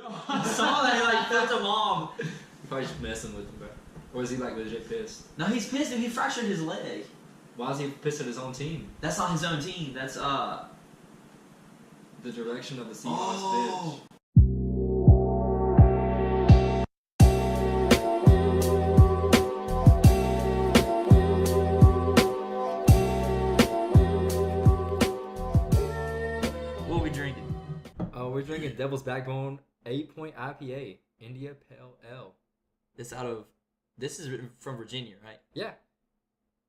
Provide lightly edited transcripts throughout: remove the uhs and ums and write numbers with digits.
I saw that. He like flipped him off. You're probably just messing with him, bro. Or is he like legit pissed? No, he's pissed. Dude. He fractured his leg. Why is he pissed at his own team? That's not his own team. That's the direction of the Seahawks pitch. What are we drinking? We're drinking Devil's Backbone 8-point IPA, India Pale Ale. This is from Virginia, right? Yeah.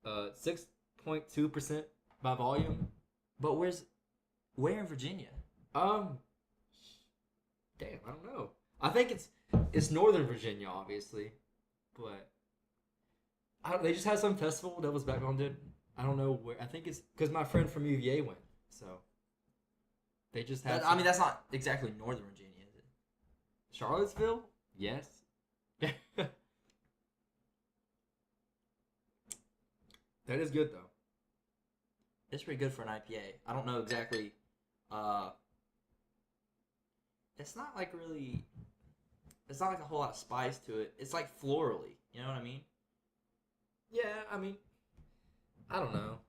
6.2% by volume. But where in Virginia? Damn, I don't know. I think it's Northern Virginia, obviously, but they just had some festival Devil's Backbone did. I don't know where. I think it's because my friend from UVA went, so they just had. I mean, that's not exactly Northern Virginia, is it? Charlottesville? Yes. That is good though. It's pretty good for an IPA. I don't know exactly. It's not like really. It's not like a whole lot of spice to it. It's like florally. You know what I mean? Yeah, I mean, I don't know.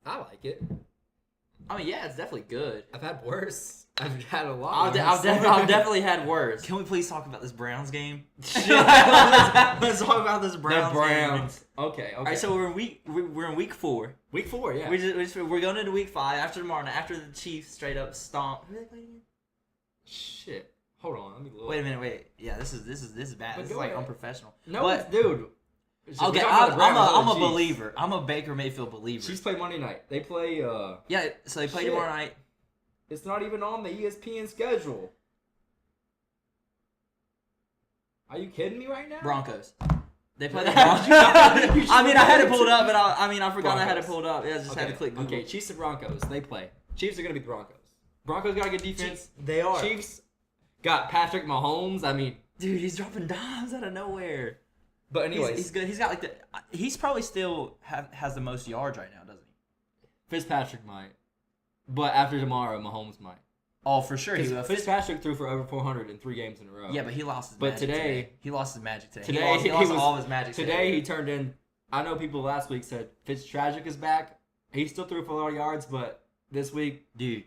I like it. I mean, yeah, it's definitely good. I've had worse. I've had a lot. I've definitely had worse. Can we please talk about this Browns game? let's talk about this Browns. The Browns. Game. Okay. All right, so we're in week 4. Week 4, yeah. We're going into week 5 after tomorrow night. After the Chiefs straight up stomp. Who are they playing again? Shit. Hold on. Let me look. Wait a minute. Yeah, this is bad. This is like unprofessional. No, but, dude. Okay, I'm a believer. I'm a Baker Mayfield believer. Chiefs play Monday night. They play. Yeah, so they play tomorrow night. It's not even on the ESPN schedule. Are you kidding me right now? Broncos. They play the Broncos. I mean, I had it pulled up, but I forgot Broncos. I had it pulled up. Yeah, I just had to click Google. Okay, Chiefs and Broncos. They play. Chiefs are gonna beat the Broncos. Broncos got a good defense. They are. Chiefs got Patrick Mahomes. I mean, dude, he's dropping dimes out of nowhere. But anyways, he's good. He's got like he's probably still has the most yards right now, doesn't he? Fitzpatrick might, but after tomorrow, Mahomes might. Oh, for sure. Fitzpatrick threw for over 400 in 3 games in a row. Yeah, but he lost his magic today. He lost his magic today. He lost all his magic today. He turned in. I know people last week said Fitztragic is back. He still threw for a lot of yards, but this week, dude,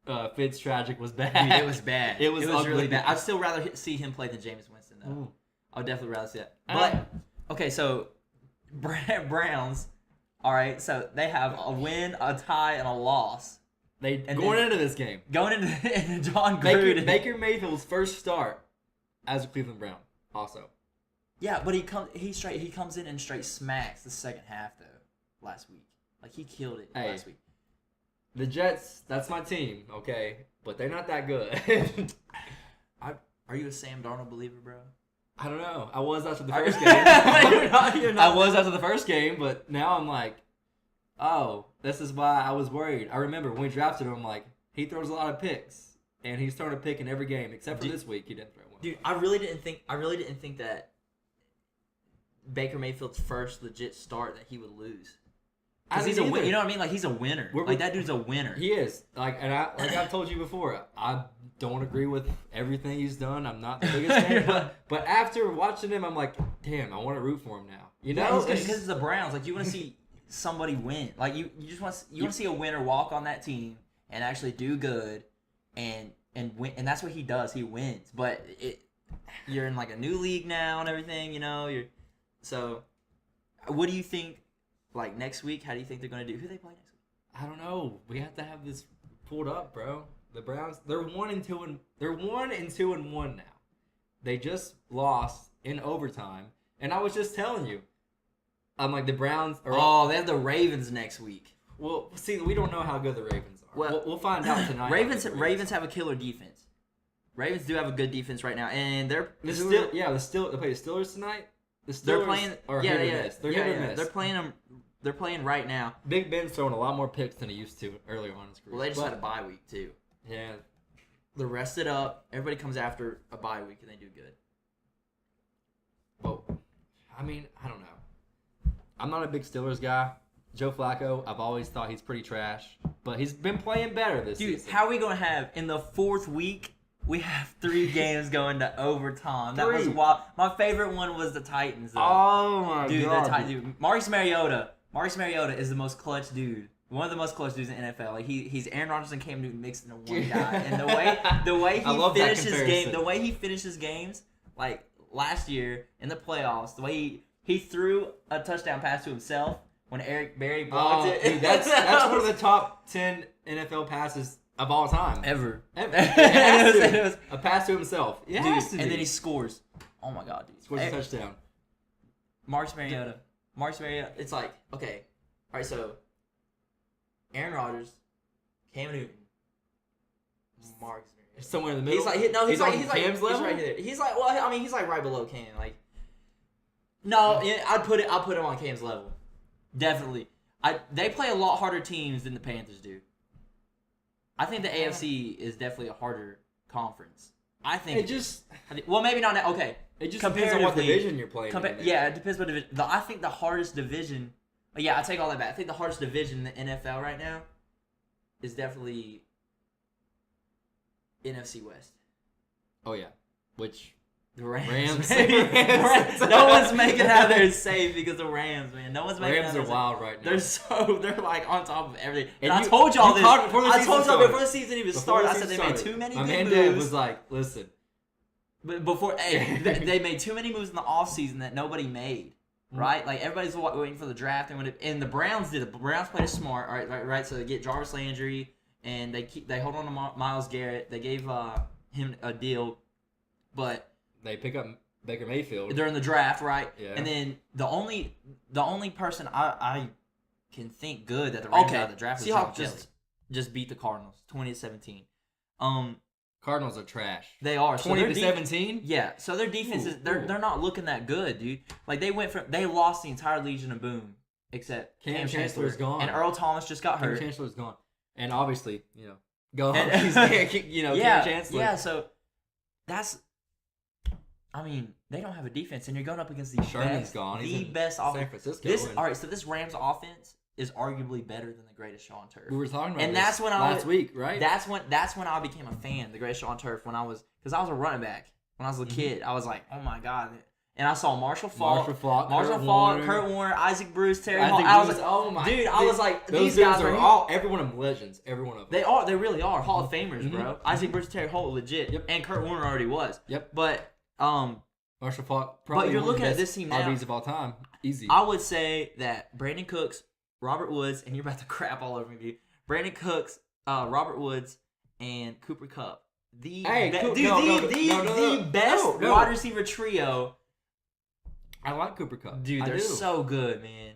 Fitztragic was bad. Dude, it was bad. It was really bad. I'd still rather see him play than Jameis Winston, though. Ooh. I would definitely rather see that. But, okay, so Browns, all right, so they have a win, a tie, and a loss. Going into this game. Going into John Gruden. Baker Mayfield's first start as a Cleveland Brown, also. Yeah, but he comes in and straight smacks the second half, though, last week. Like, he killed it last week. The Jets, that's my team, okay? But they're not that good. Are you a Sam Darnold believer, bro? I don't know. I was after the first game. You're not. I was after the first game, but now I'm like, oh, this is why I was worried. I remember when we drafted him, I'm like, he throws a lot of picks, and he's throwing a pick in every game except for this week. He didn't throw one. Dude, I really didn't think that Baker Mayfield's first legit start that he would lose. Because he's you know what I mean? Like, he's a winner. That dude's a winner. He is. Like I've told you before, I don't agree with everything he's done. I'm not the biggest fan, but after watching him, I'm like, damn, I want to root for him now. You know, because it's the Browns. Like, you want to see somebody win. Like, you just want to see a winner walk on that team and actually do good and win. And that's what he does. He wins. But you're in like a new league now and everything. You know, so. What do you think? Like, next week, how do you think they're going to do? Who they play next week? I don't know. We have to have this pulled up, bro. The Browns, they're 1-2 now. They just lost in overtime, and I was just telling you, I'm like, the Browns are. Oh, they have the Ravens next week. Well, see, we don't know how good the Ravens are. Well, we'll find out tonight. Ravens have a killer defense. Ravens do have a good defense right now, and they play the Steelers tonight. The Steelers they're playing. They're playing right now. Big Ben's throwing a lot more picks than he used to earlier on in his career. Well, they just had a bye week too. Yeah. They're rested up. Everybody comes after a bye week and they do good. Well, I mean, I don't know. I'm not a big Steelers guy. Joe Flacco, I've always thought he's pretty trash, but he's been playing better this season. Dude, how are we going to have in the 4th week We have 3 games going to overtime. That was 3. wild. My favorite one was the Titans, though. Oh my Dude, god. the Titans. Dude. Marcus Mariota is the most clutch dude. One of the most clutch dudes in the NFL. Like he's Aaron Rodgers and Cam Newton mixed into one guy. And the way he finishes games, like last year in the playoffs, the way he threw a touchdown pass to himself when Eric Berry blocked it. Dude, that's one of the top 10 NFL passes of all time. Ever. It was a pass to himself. It has to be. And then he scores. Oh my god, dude. Scores a touchdown. Marcus Mariota. It's like, okay. All right, so Aaron Rodgers, Cam Newton, Marcus Mariota. Somewhere in the middle. He's on Cam's level. He's right there. He's like, well, I mean, he's like right below Cam. Like, no, yeah, I'll put him on Cam's level. Definitely. They play a lot harder teams than the Panthers do. I think the AFC is definitely a harder conference. I think well, maybe not now. Okay, it just depends on what division you're playing. Yeah, it depends what division. I think the hardest division. Yeah, I take all that back. I think the hardest division in the NFL right now is definitely NFC West. Oh yeah, which the Rams. No one's making out of there safe because the Rams, man. No one's making out of there. Rams are wild right now. They're like on top of everything. And I told y'all this. I told y'all before the season even started. I said they made too many good moves. My man Dave was like, listen. But before, they made too many moves in the offseason that nobody made. Right? Like, everybody's waiting for the draft. And the Browns did it. The Browns played it smart. Right? So they get Jarvis Landry, and they hold on to Myles Garrett. They gave him a deal. But they pick up Baker Mayfield during the draft, right? Yeah. And then the only person I can think good that the Rams out of the draft is Seahawks just beat the Cardinals 20-17. Cardinals are trash. They are 20-17. Yeah, so their defense is they're not looking that good, dude. Like they lost the entire Legion of Boom except Cam Chancellor's gone, and Earl Thomas just got hurt. Cam Chancellor's gone, and obviously Cam Chancellor. Yeah, so that's. I mean, they don't have a defense, and you're going up against the Sherman's gone. The best offense. San Francisco. All right, so this Rams offense is arguably better than the Greatest Show on Turf. We were talking about that's when last week, right? That's when I became a fan. The Greatest Show on Turf because I was a running back when I was a kid. I was like, oh my god. And I saw Marshall Faulk, Kurt Warner, Isaac Bruce, Terry Hall. I was like, oh my dude, I was like, these guys are every one of them legends. Every one of them. They really are Hall of Famers, bro. Isaac Bruce, Terry Hall, legit. Yep. And Kurt Warner already was. Yep. But Marshall Faulk, probably but you're looking at this team now. RBs of all time, easy. I would say that Brandon Cooks, Robert Woods, and you're about to crap all over me, dude. Brandon Cooks, Robert Woods, and Cooper Kupp. The best wide receiver trio. I like Cooper Kupp. Dude, they're so good, man.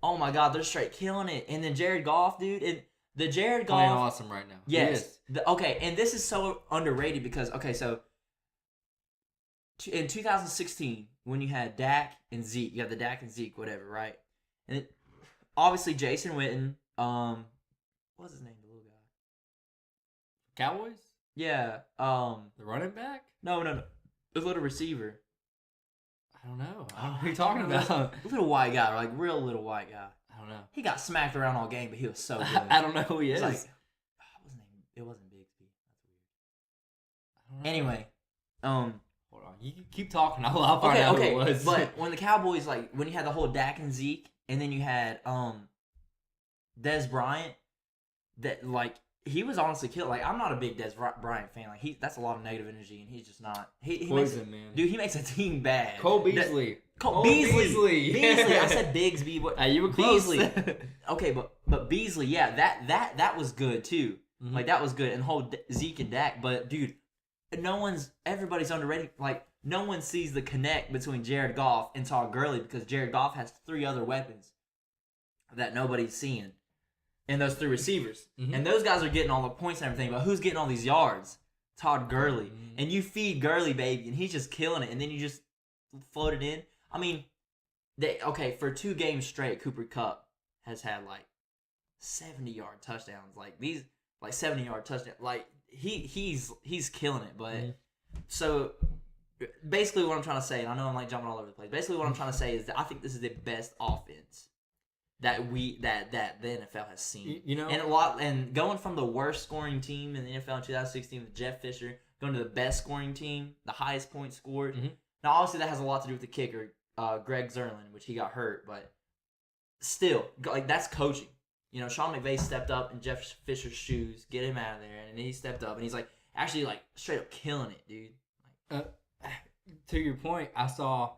Oh my god, they're straight killing it. And then Jared Goff, dude, and the Jared Goff playing awesome right now. Yes. And this is so underrated because so in 2016, when you had Dak and Zeke, you have the Dak and Zeke, whatever, right? And obviously Jason Witten, what's his name, the little guy? Cowboys? Yeah. The running back? No. The little receiver. I don't know. Who are you talking about? Little white guy, like real little white guy. I don't know. He got smacked around all game, but he was so good. I don't know who he is. Like, what's his name? It wasn't Bigsby. That's weird. Anyway, hold on. You keep talking. I'll find out who it was. But when the Cowboys, like, when you had the whole Dak and Zeke, and then you had Dez Bryant, that like he was honestly killed. Like, I'm not a big Dez Bryant fan. Like, that's a lot of negative energy, and he's just not. He poison, man. Dude, he makes a team bad. Cole Beasley. Beasley. I said Bigsby. But you were close. Beasley. Okay, but Beasley, yeah, that was good too. Mm-hmm. Like, that was good, and the whole Zeke and Dak. But dude, everybody's underrated. Like, no one sees the connect between Jared Goff and Todd Gurley because Jared Goff has 3 other weapons that nobody's seeing. And those 3 receivers. Mm-hmm. And those guys are getting all the points and everything, but who's getting all these yards? Todd Gurley. Mm-hmm. And you feed Gurley, baby, and he's just killing it. And then you just float it in. I mean, for 2 games straight, Cooper Kupp has had, like, 70-yard touchdowns. Like, these, like, 70-yard touchdowns. Like, he's killing it. But, so, basically what I'm trying to say, and I know I'm, like, jumping all over the place. Basically what I'm trying to say is that I think this is the best offense that the NFL has seen. You know, and going from the worst scoring team in the NFL in 2016 with Jeff Fisher going to the best scoring team, the highest points scored. Mm-hmm. Now, obviously, that has a lot to do with the kicker, Greg Zerlin, which he got hurt, but still, like, that's coaching. You know, Sean McVay stepped up in Jeff Fisher's shoes, get him out of there, and then he stepped up, and he's like actually like straight up killing it, dude. To your point, I saw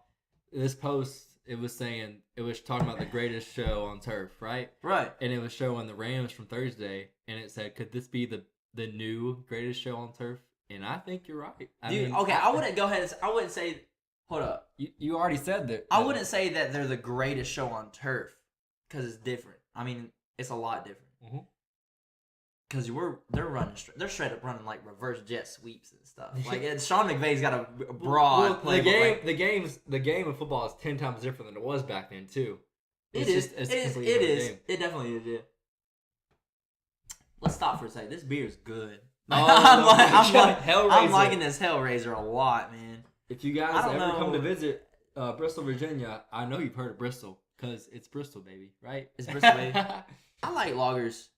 this post. It was saying it was talking about the greatest show on turf, right? Right. And it was showing the Rams from Thursday, and it said, "Could this be the new greatest show on turf?" And I think you're right, dude. I wouldn't go ahead. I wouldn't say. Hold up. You already said that. I wouldn't say that they're the greatest show on turf because it's different. I mean, it's a lot different. Because they're straight up running like reverse jet sweeps and stuff. Like Sean McVay's got a broad play. The game of football is 10 times different than it was back then too. It is. It definitely is. Yeah. Let's stop for a second. This beer is good. I'm liking this Hellraiser a lot, man. If you guys ever come to visit Bristol, Virginia, I know you've heard of Bristol because it's Bristol, baby, right? It's Bristol, baby. I like lagers.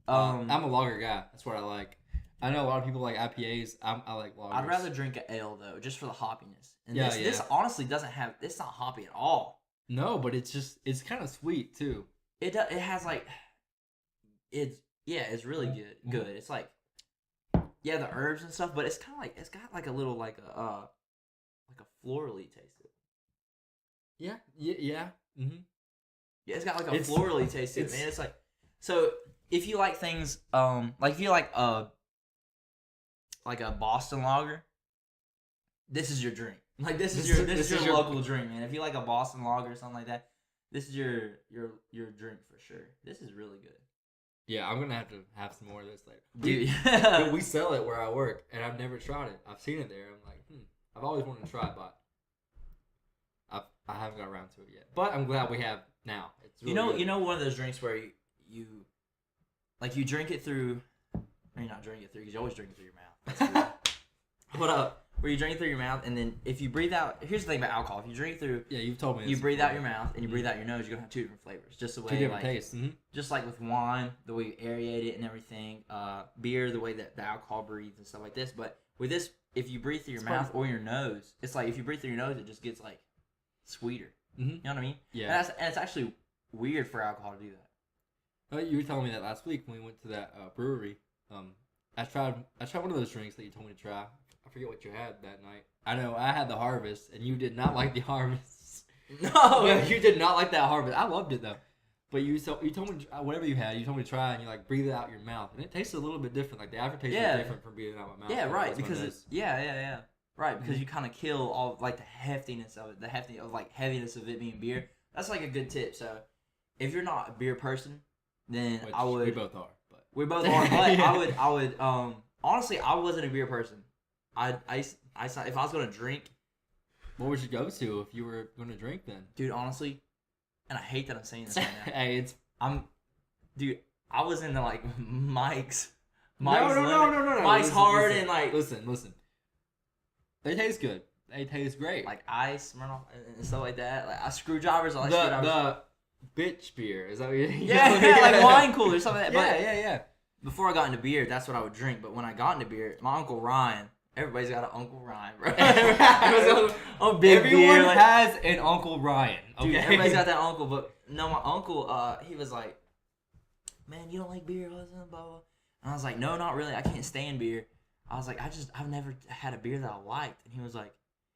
I'm a lager guy. That's what I like. I know a lot of people like IPAs. I like lagers. I'd rather drink an ale though, just for the hoppiness. And this honestly doesn't have. It's not hoppy at all. No, but it's kind of sweet too. It has like, it's really good. Good. It's like, the herbs and stuff, but it's kind of like it's got like a little like a florally taste to it. Yeah. Mm-hmm. Yeah, it's got like a florally taste to it, man. It's like, so if you like things, like if you like a Boston lager, this is your drink. Like this is your local drink, man. If you like a Boston lager or something like that, this is your drink for sure. This is really good. Yeah, I'm gonna have to have some more of this later. Dude, we sell it where I work, and I've never tried it. I've seen it there. I'm like, I've always wanted to try it, but I haven't got around to it yet. But I'm glad we have now. It's really good. One of those drinks where you drink it through, or you not drink it through because you always drink it through your mouth. That's what up? Where you drink it through your mouth, and then if you breathe out. Here's the thing about alcohol: if you drink it through, you've told me. You breathe out your mouth and you breathe out your nose. You're gonna have two different flavors, just the way two different tastes. Mm-hmm. Just like with wine, the way you aerate it and everything. Beer, the way that the alcohol breathes and stuff like this. But with this, if you breathe through your mouth or your nose, it's like if you breathe through your nose, it just gets like sweeter. Mm-hmm. You know what I mean? Yeah. And it's actually weird for alcohol to do that. You were telling me that last week when we went to that brewery. I tried one of those drinks that you told me to try. I forget what you had that night. I know I had the Harvest, and you did not like the Harvest. No, you did not like that Harvest. I loved it though, but you told me whatever you had. You told me to try, and you like breathe it out your mouth, and it tasted a little bit different. Like the aftertaste was different from breathing out my mouth. Yeah, right. Because right. Because you kind of kill all like the heftiness of it, the heaviness of it being beer. That's like a good tip. So if you're not a beer person, then Which I would. We both are. But we both are. But I would. Honestly, I wasn't a beer person. If I was gonna drink, what would you go to if you were gonna drink then? Dude, honestly, and I hate that I'm saying this right now. Hey, I was into like Mike's. No. Mike's Hard and like. Listen. They taste good. They taste great. Like ice, Smirnoff, and stuff like that. Like screwdrivers. I like screwdrivers. The bitch beer. Is that what you? Yeah, like wine coolers, something like that. Yeah. Before I got into beer, that's what I would drink. But when I got into beer, my Uncle Ryan. Everybody's got an Uncle Ryan, bro. Everyone has an Uncle Ryan. Okay? Dude, everybody's got that uncle. But no, my uncle, he was like, "Man, you don't like beer?" Blah, blah, blah. And I was like, "No, not really. I can't stand beer." I was like, I've never had a beer that I liked." And he was like,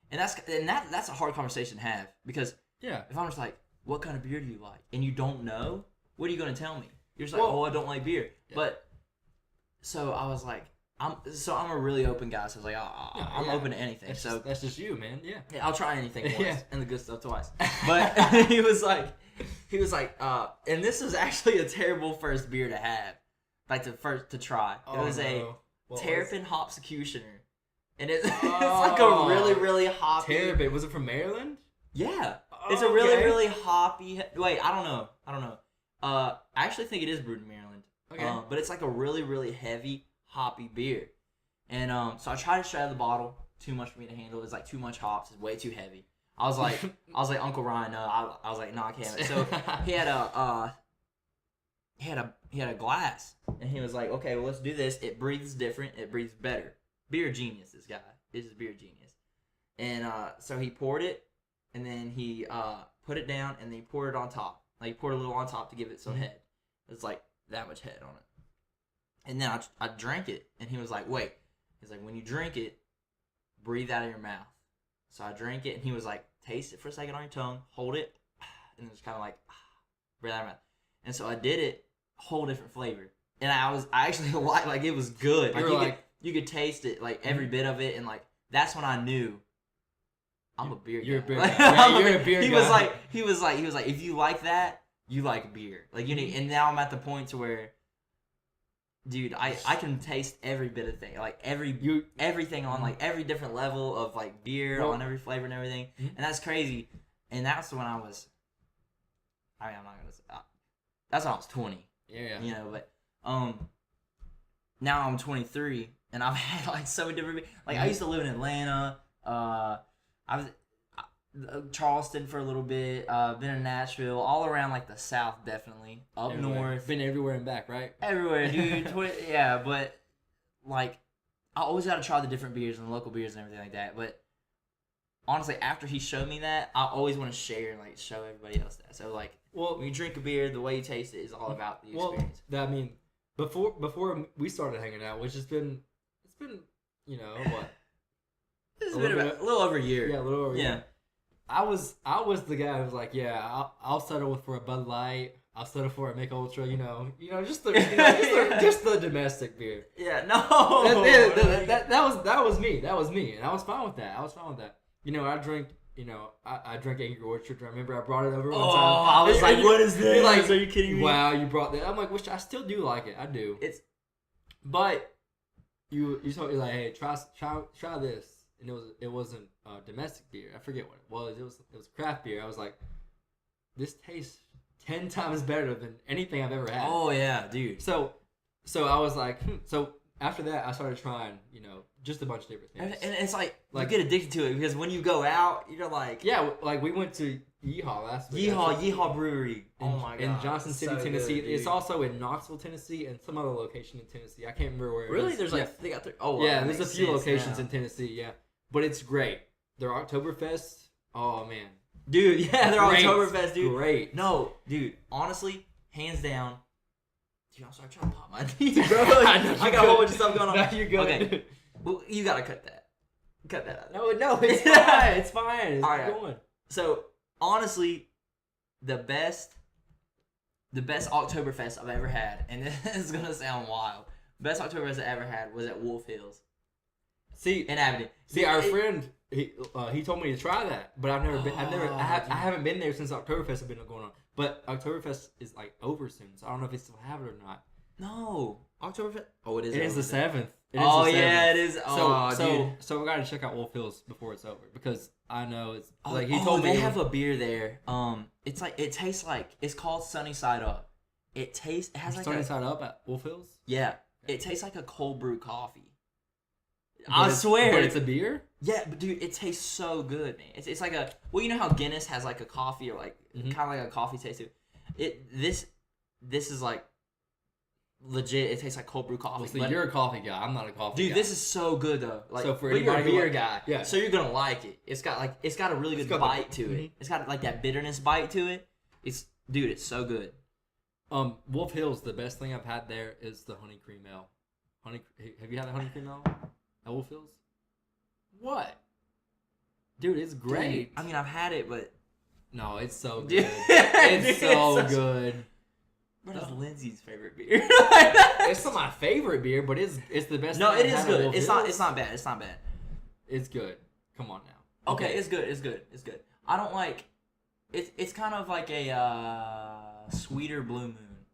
that's a hard conversation to have because if I'm just like, "What kind of beer do you like?" and you don't know, what are you gonna tell me? You're just like, "Oh, I don't like beer." Yeah. But so I was like. I'm a really open guy, so I was like, I'm open to anything. That's just you, man. Yeah, I'll try anything once and the good stuff twice. But he was like, and this was actually a terrible first beer to have, like to try. It was a Terrapin Hopsecutioner, and it's like a really really hoppy. Terrapin, was it from Maryland? Yeah, it's a really really hoppy. Wait, I don't know. I actually think it is brewed in Maryland. Okay, but it's like a really really heavy. Hoppy beer, and so I tried to straddle the bottle. Too much for me to handle. It's like too much hops. It's way too heavy. I was like Uncle Ryan. No, I was like, no, I can't. So he had a glass, and he was like, okay, well let's do this. It breathes different. It breathes better. beer genius. This guy is just beer genius. And so he poured it, and then he put it down, and then he poured it on top. Like he poured a little on top to give it some head. It's like that much head on it. And then I drank it, and he was like, wait. He's like, when you drink it, breathe out of your mouth. So I drank it, and he was like, taste it for a second on your tongue, hold it, and it's kind of like, breathe out of your mouth. And so I did it, whole different flavor. And I actually like it was good. Like, you could taste it, like every bit of it, and like that's when I knew I'm a beer guy. You're a beer Like, guy. Yeah, you're a beer guy. He was like, if you like that, you like beer. Like you need, and now I'm at the point to where, dude, I can taste every bit of thing, like everything on like every different level of like beer on every flavor and everything, and that's crazy. And that's when I was, I mean, I'm not gonna say that's when I was 20. Yeah. You know, but now I'm 23 and I've had like so many different. Like I used to live in Atlanta. I was Charleston for a little bit. Been in Nashville, all around like the South, definitely up north. Been everywhere and back, right? Everywhere, dude. Yeah, but like I always got to try the different beers and the local beers and everything like that. But honestly, after he showed me that, I always want to share and like show everybody else that. So like, well, when you drink a beer, the way you taste it is all about the experience. I mean, before we started hanging out, which it's been you know what? It's been a little over a year. Yeah, a little over a year. I was the guy who was like, yeah, I'll settle for a Bud Light. I'll settle for a Mick Ultra. You know, just the just the domestic beer. Yeah, no. That was me, and I was fine with that. You know, I drank Angry Orchard. I remember I brought it over one time. Oh, I was like, what is this? Like, are you kidding me? Wow, you brought that. I'm like, which I still do like it. I do. But you told me like, hey, try this, and it wasn't domestic beer. I forget what it was. It was craft beer. I was like, this tastes 10 times better than anything I've ever had. Oh yeah, dude. So I was like, so after that I started trying, just a bunch of different things. And it's like you get addicted to it because when you go out, you're like, yeah, like we went to Yeehaw last week. Yeehaw Brewery. Oh my god. In Johnson City, so Tennessee. Good, it's also in Knoxville, Tennessee, and some other location in Tennessee. I can't remember where. Really? It is. There's like they got there's a few locations in Tennessee. Yeah, but it's great. Their Oktoberfest. Oh man, dude. Yeah, their Oktoberfest, dude. Great. No, dude. Honestly, hands down. Dude, I'm sorry, I'm trying to pop my teeth, bro. I got a whole bunch of stuff going on. No, you're good. Okay, well, you gotta cut that. Cut that out. No, it's fine. It's fine. It's going. So honestly, the best Oktoberfest I've ever had, and this is gonna sound wild. Best Oktoberfest I ever had was at Wolf Hills. See, in Aberdeen. See, our friend, he told me to try that, but I've never been. I haven't been there since Oktoberfest has been going on. But Oktoberfest is like over soon, so I don't know if they still have it or not. No, Oktoberfest. Oh, it is. It is the 7th. Yeah, it is. So we gotta check out Wolf Hills before it's over because I know it's like he told me they have a beer there. It's like it tastes like it's called Sunny Side Up. It has like Sunny Side Up at Wolf Hills. Yeah, it tastes like a cold brew coffee. I swear. But it's a beer? Yeah, but dude, it tastes so good, man. It's like you know how Guinness has like a coffee or like kind of like a coffee taste to it. This is like legit. It tastes like cold brew coffee. Well, see, you're a coffee guy. I'm not a coffee guy. Dude, this is so good though. Like, so for but you're a anybody beer guy, yeah. So you're gonna like it. It's got a really good bite to it. It's got like that bitterness bite to it. It's so good. Wolf Hills, the best thing I've had there is the honey cream ale. Have you had the honey cream ale at Wolf Hills? What? Dude, it's great. Dude, I mean, I've had it, but no, it's so good. It's so good. What is Lindsay's favorite beer? It's not my favorite beer, but it's the best. No, it is good. It's not bad. It's not bad. It's good. Come on now. Okay, it's good. It's good. It's good. I don't like. It's kind of like a sweeter Blue Moon.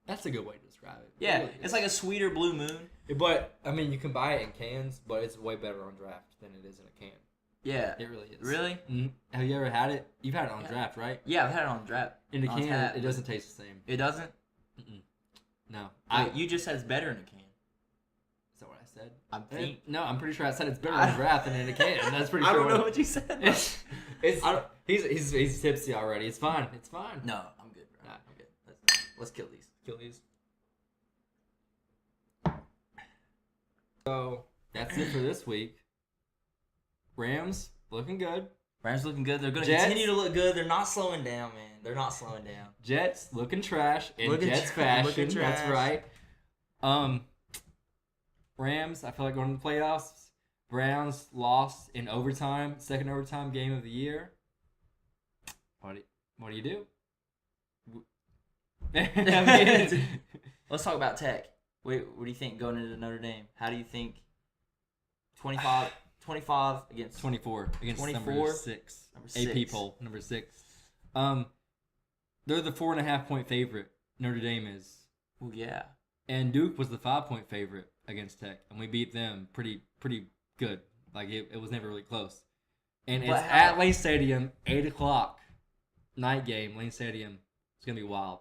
That's a good way to describe it. Yeah, really it's like a sweeter Blue Moon. But I mean, you can buy it in cans, but it's way better on draft than it is in a can. Yeah, it really is. Really? Mm-hmm. Have you ever had it? You've had it on draft, right? Yeah, I've had it on draft. In a can, it doesn't taste the same. It doesn't? Mm-mm. No. You just said it's better in a can. Is that what I said? No, I'm pretty sure I said it's better on draft than in a can. That's pretty sure. I don't know what you said. He's tipsy already. It's fine. It's fine. No, I'm good, bro. Nah. I'm good. Let's kill these. So that's it for this week. Rams looking good. Rams looking good. They're going to Jets. continue to look good. They're not slowing down, man. They're not slowing down. Jets looking trash in Looking Jets trash. fashion. Looking That's trash. right. Rams, I feel like going to the playoffs. Browns lost in overtime, second overtime game of the year. What do you do? Let's talk about Tech. What do you think going into Notre Dame? How do you think 25 against 24 against 24? number 6. Number 6. AP poll, number 6. They're the 4.5-point favorite. Notre Dame is. Well, yeah. And Duke was the 5-point favorite against Tech, and we beat them pretty good. Like it was never really close. And it's at Lane Stadium, 8:00 night game. Lane Stadium. It's gonna be wild.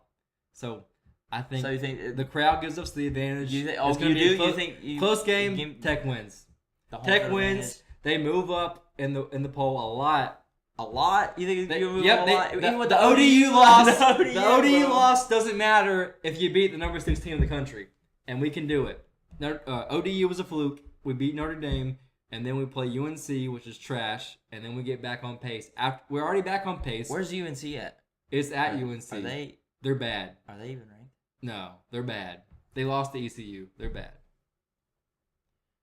So I think, So you think the crowd gives us the advantage. you It's gonna be a close game. give Tech wins. the home Tech field wins. advantage? They move up in the poll a lot. A lot? You think They, you move yep, a they, lot? the, Even with the ODU loss. the The ODU bro. loss doesn't matter if you beat the number 6 team in the country, and we can do it. ODU was a fluke. We beat Notre Dame, and then we play UNC, which is trash, and then we get back on pace. We're already back on pace. Where's UNC at? It's at UNC. Are they They're bad. even ranked? No, they're bad. They lost to ECU. They're bad.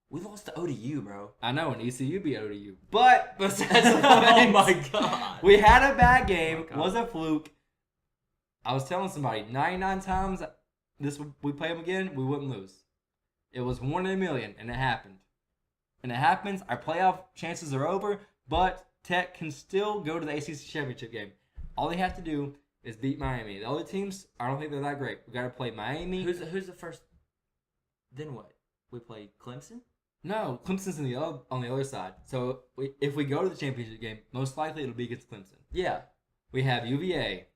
We lost to ODU, bro. I know, and ECU beat ODU. But besides the Oh point, my god. we had a bad game. Oh my God. Was a fluke. I was telling somebody 99 times we play them again, we wouldn't lose. It was 1 in a million, and it happened. And it happens. Our playoff chances are over, but Tech can still go to the ACC championship game. All they have to do is beat Miami. The other teams, I don't think they're that great. We got to play Miami. Who's the first? Then what? We play Clemson? No, Clemson's on the other side. So if we go to the championship game, most likely it'll be against Clemson. Yeah. We have UVA,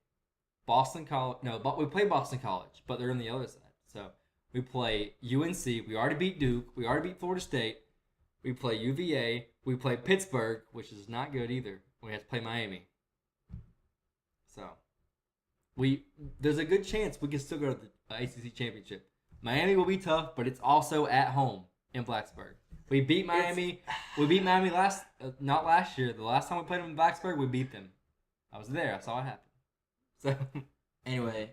Boston College. No, but we play Boston College, but they're on the other side. So we play UNC. We already beat Duke. We already beat Florida State. We play UVA. We play Pittsburgh, which is not good either. We have to play Miami. So there's a good chance we can still go to the ACC championship. Miami will be tough, but it's also at home in Blacksburg. We beat Miami. We beat Miami not last year. The last time we played them in Blacksburg, we beat them. I was there. I saw it happen. So Anyway,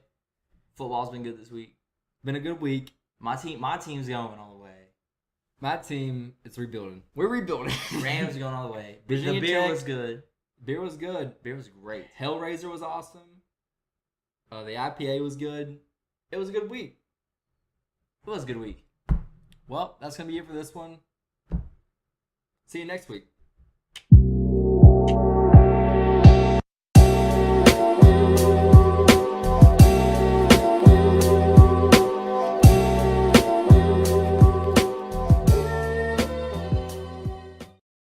football's been good this week. been a good week. My team's going all the way. My team is rebuilding. We're rebuilding. Rams are going all the way. Virginia The beer Tech. was good. Beer was good. Beer was great. Hellraiser was awesome. The IPA was good. It was a good week. It was a good week. Well, that's going to be it for this one. See you next week.